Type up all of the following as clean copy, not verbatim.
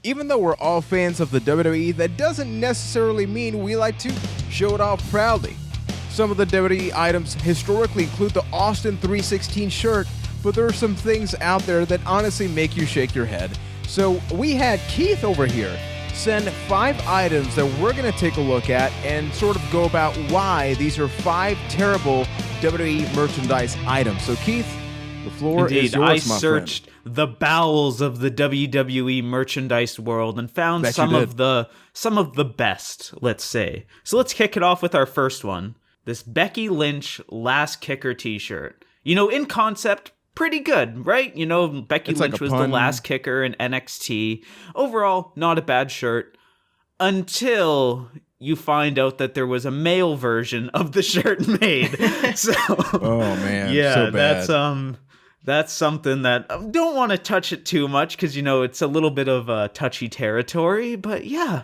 Even though we're all fans of the WWE, that doesn't necessarily mean we like to show it off proudly. Some of the WWE items historically include the Austin 316 shirt, but there are some things out there that honestly make you shake your head. So we had Keith over here send 5 items that we're going to take a look at and sort of go about why these are 5 terrible WWE merchandise items. So Keith, the floor is yours, I searched the bowels of the WWE merchandise world and found some of the best, let's say. So let's kick it off with our first one. This Becky Lynch Last Kicker t-shirt. In concept, pretty good, right? Becky Lynch was the last kicker in NXT. Overall, not a bad shirt. Until you find out that there was a male version of the shirt made. So, oh man, yeah, so bad. That's something that I don't want to touch it too much because, it's a little bit of touchy territory. But yeah.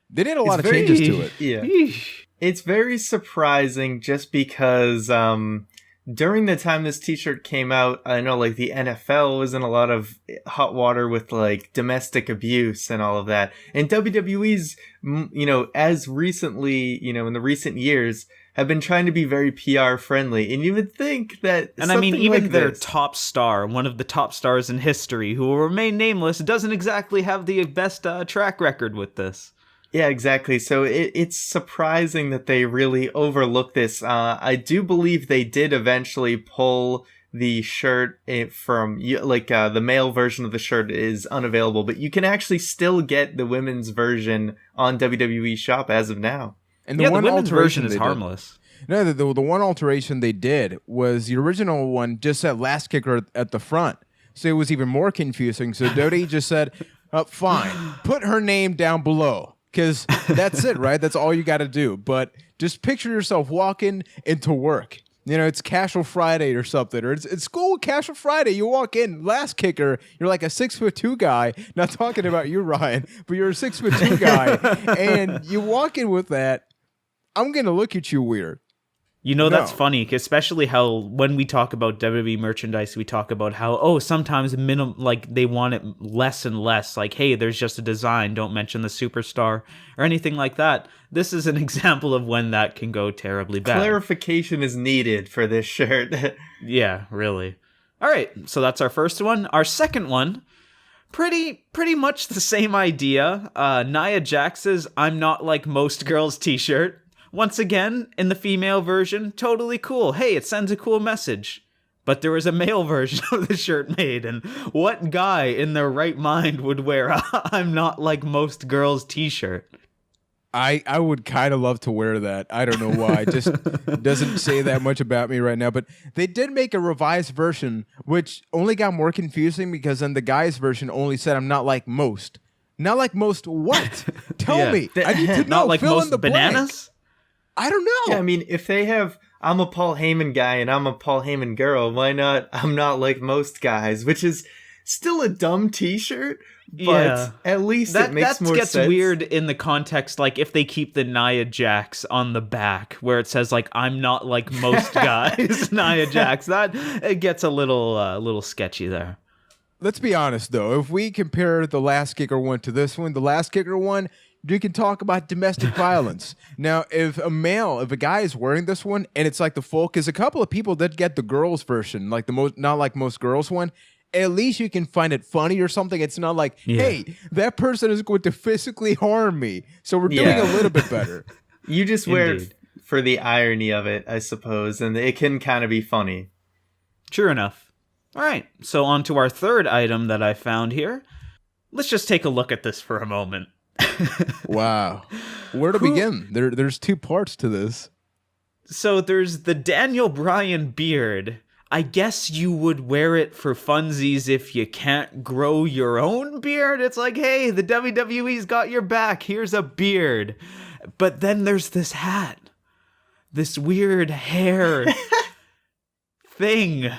They did a lot of changes to it. Yeah. It's very surprising just because during the time this t-shirt came out, I know the NFL was in a lot of hot water with domestic abuse and all of that. And WWE's, as recently, in the recent years, have been trying to be very PR friendly, and you would think that. And even their top star, one of the top stars in history, who will remain nameless, doesn't exactly have the best track record with this. Yeah, exactly. So it's surprising that they really overlooked this. I do believe they did eventually pull the shirt from the male version of the shirt is unavailable, but you can actually still get the women's version on WWE Shop as of now. And the women's version is harmless. No, the one alteration they did was the original one just said last kicker at the front. So it was even more confusing. So WWE just said, fine, put her name down below. Because that's it, right? That's all you got to do. But just picture yourself walking into work. It's Casual Friday or something. Or it's school Casual Friday. You walk in, last kicker, you're like a 6'2" guy. Not talking about you, Ryan, but you're a 6'2" guy. And you walk in with that. I'm going to look at you weird. That's funny, especially how when we talk about WWE merchandise, we talk about how, sometimes they want it less and less. Hey, there's just a design. Don't mention the superstar or anything like that. This is an example of when that can go terribly bad. Clarification is needed for this shirt. Yeah, really. All right, so that's our first one. Our second one, pretty much the same idea. Nia Jax's "I'm Not Like Most Girls" t-shirt. Once again, in the female version, totally cool. Hey, it sends a cool message. But there was a male version of the shirt made, and what guy in their right mind would wear a "I'm Not Like Most Girls" t-shirt? I would kind of love to wear that. I don't know why. It just doesn't say that much about me right now. But they did make a revised version, which only got more confusing because then the guy's version only said "I'm not like most." Not like most what? Tell me. I need to know. Not like Fill most in the bananas? blank. I don't know. Yeah, if they have "I'm a Paul Heyman guy" and "I'm a Paul Heyman girl," why not "I'm not like most guys," which is still a dumb t-shirt, but at least it makes more sense. That gets weird in the context, if they keep the Nia Jax on the back, where it says, "I'm not like most guys," Nia Jax. That, it gets a little sketchy there. Let's be honest, though. If we compare the last kicker one to this one, the last kicker one, you can talk about domestic violence. Now, if a guy is wearing this one and it's the full, because a couple of people did get the girls version, not like most girls one, at least you can find it funny or something. It's not hey, that person is going to physically harm me. So we're doing a little bit better. You just wear it for the irony of it, I suppose, and it can kind of be funny. True enough. All right, so on to our third item that I found here. Let's just take a look at this for a moment. Wow. Where to begin? There's 2 parts to this. So there's the Daniel Bryan beard. I guess you would wear it for funsies if you can't grow your own beard. It's hey, the WWE's got your back. Here's a beard. But then there's this hat. This weird hair thing.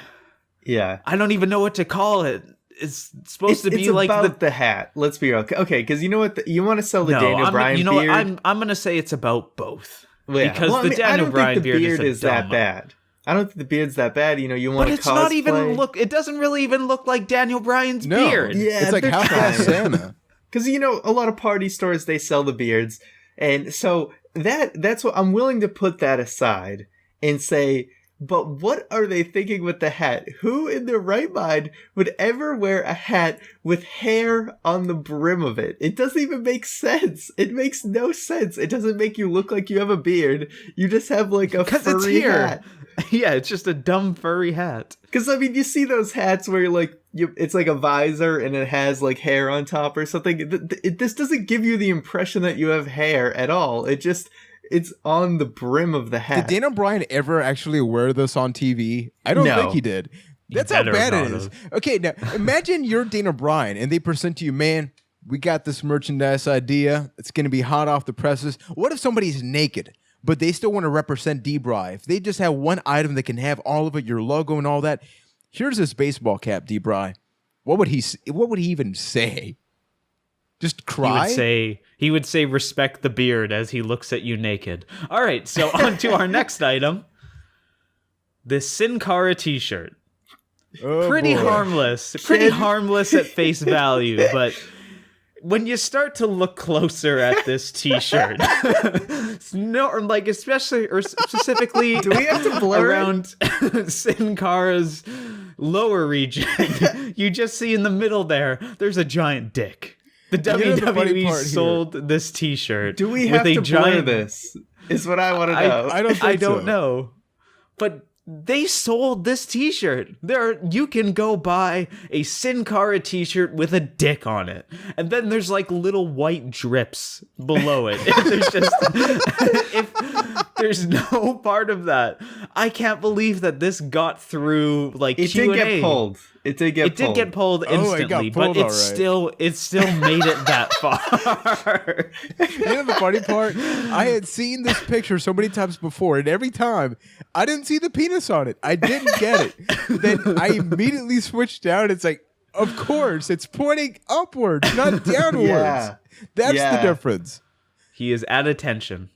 Yeah. I don't even know what to call it. It's supposed to be about the hat. Let's be real. Okay, because you know what? You want to sell the Daniel Bryan beard? What? I'm going to say it's about both. Well, yeah. Because the Daniel Bryan beard is that bad. I don't think the beard's that bad. You want to cosplay. But it's not even it doesn't really even look like Daniel Bryan's beard. Yeah, it's like half-ass Santa. Because, you know, a lot of party stores, they sell the beards. And so that's what I'm willing to put that aside and say, but what are they thinking with the hat? Who in their right mind would ever wear a hat with hair on the brim of it? It doesn't even make sense. It makes no sense. It doesn't make you look like you have a beard. You just have like a furry hat. Yeah, it's just a dumb furry hat. Because, I mean, you see those hats where you're like, it's like a visor and it has like hair on top or something. This doesn't give you the impression that you have hair at all. It's on the brim of the hat. Did Dana Bryan ever actually wear this on TV? I don't think he did. That's how bad it is. Okay, now imagine you're Dana Bryan and they present to you, man, we got this merchandise idea. It's going to be hot off the presses. What if somebody's naked, but they still want to represent D-Bry? If they just have one item that can have all of it, your logo and all that. Here's this baseball cap, D-Bry. What would he even say? Just cry? He would say respect the beard as he looks at you naked. All right, so on to our next item. This Sin Cara t-shirt. Oh, pretty boy. harmless. Pretty harmless at face value, but when you start to look closer at this t-shirt, especially or specifically do we have to blur around Sin Cara's lower region, you just see in the middle there's a giant dick. The WWE sold this t-shirt. Do we have to blur this? Is what I want to know. I don't know. But they sold this t-shirt. You can go buy a Sin Cara t-shirt with a dick on it. And then there's like little white drips below it. If there's no part of that. I can't believe that this got through like It Q&A. did get pulled. It did get pulled instantly, but it still made it that far. You know the funny part? I had seen this picture so many times before, and every time I didn't see the penis on it. I didn't get it. Then I immediately switched down. It's like, of course, it's pointing upwards, not downwards. Yeah. That's the difference. He is at attention.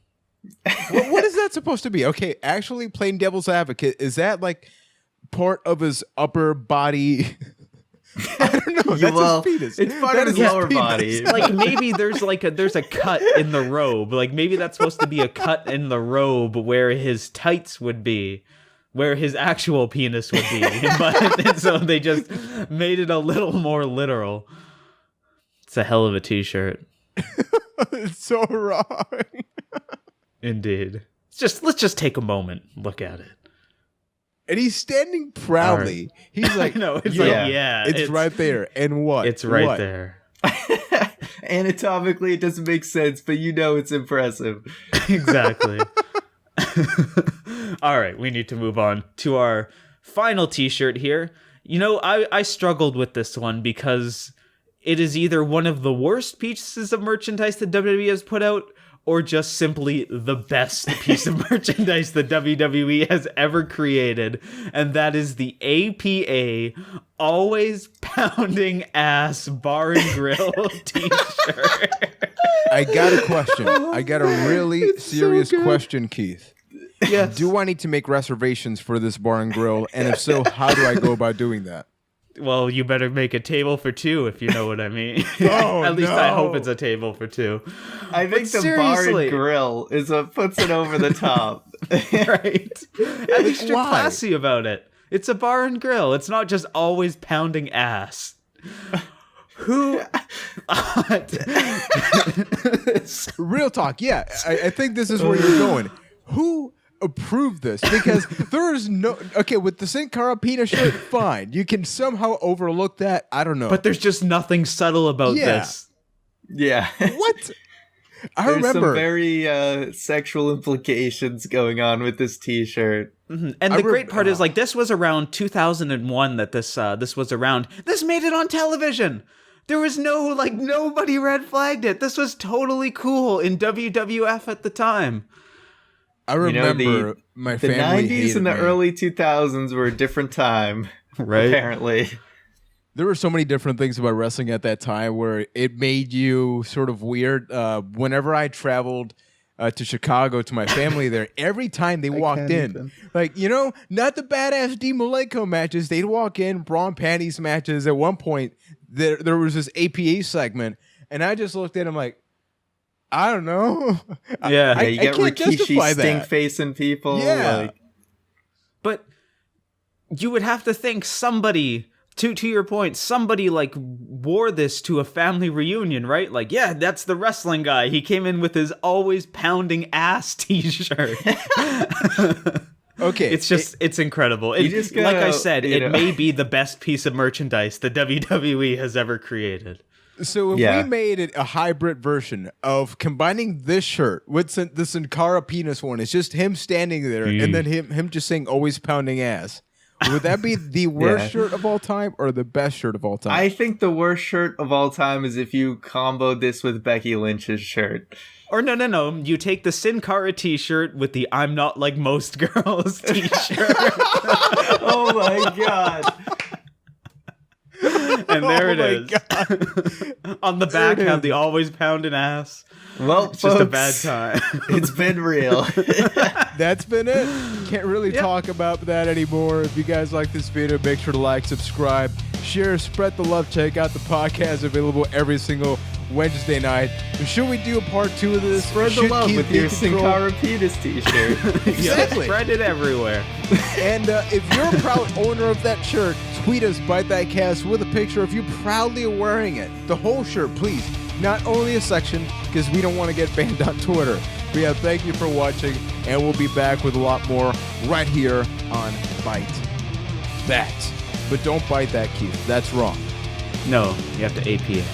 What is that supposed to be? Okay, actually, playing devil's advocate, is that like part of his upper body? I don't know. That's his penis. It's part of his lower body. Like maybe there's a cut in the robe. Like maybe that's supposed to be a cut in the robe where his tights would be, where his actual penis would be. But so they just made it a little more literal. It's a hell of a t-shirt. It's so wrong. Indeed. Let's just take a moment, look at it. And he's standing proudly. Right. He's like, no, it's it's right there. And what? It's right there. Anatomically, it doesn't make sense, but you know it's impressive. Exactly. All right, we need to move on to our final t-shirt here. You know, I struggled with this one because it is either one of the worst pieces of merchandise that WWE has put out, or just simply the best piece of merchandise that WWE has ever created, and that is the APA Always Pounding Ass Bar and Grill t-shirt. I got a question. I got a really serious question, Keith. Yes. Do I need to make reservations for this bar and grill? And if so, how do I go about doing that? Well, you better make a table for two, if you know what I mean. Oh, At least I hope it's a table for two. I think the bar and grill is what puts it over the top. Right? At least you're classy about it. It's a bar and grill. It's not just always pounding ass. Who? Real talk. Yeah, I think this is where you're going. Who approved this? Because there is no... Okay, with the Sin Cara penis shirt, fine. You can somehow overlook that. I don't know. But there's just nothing subtle about this. Yeah. What? There's some very sexual implications going on with this t-shirt. Mm-hmm. And the great part is, like, this was around 2001 that this was around. This made it on television. There was nobody red flagged it. This was totally cool in WWF at the time. I remember my family the 90s and the early 2000s were a different time, right? Apparently. There were so many different things about wrestling at that time where it made you sort of weird. Whenever I traveled to Chicago to my family there, every time they walked in, like, not the badass Dean Malenko matches, they'd walk in, bra and panties matches. At one point, there was this APA segment, And I just looked at him like, I don't know. Yeah. You get Rikishi stink that. facing people. Yeah. Like, But you would have to think somebody, to your point, somebody like wore this to a family reunion, right? Like, yeah, that's the wrestling guy. He came in with his always pounding ass t-shirt. Okay. It's incredible. Like I said, it may be the best piece of merchandise the WWE has ever created. So if we made it a hybrid version of combining this shirt with the Sin Cara penis one, it's just him standing there and then him just saying always pounding ass. Would that be the worst shirt of all time or the best shirt of all time? I think the worst shirt of all time is if you comboed this with Becky Lynch's shirt. Or no. You take the Sin Cara t-shirt with the I'm not like most girls t-shirt. Oh my god. And there it is. On the back have the always pounding ass. Well, it's folks, just a bad time. It's been real. That's been it. Can't really talk about that anymore. If you guys like this video, make sure to like, subscribe, share, spread the love. Check out the podcast available every single Wednesday night. And should we do a part 2 of this? Spread the love with your Sin Cara penis t-shirt. Exactly. Spread it everywhere. And if you're a proud owner of that shirt, tweet us Byte That Cast with a picture of you proudly wearing it. The whole shirt, please. Not only a section, because we don't want to get banned on Twitter. But yeah, thank you for watching, and we'll be back with a lot more right here on Byte That. But don't bite that, Keith. That's wrong. No, you have to AP it.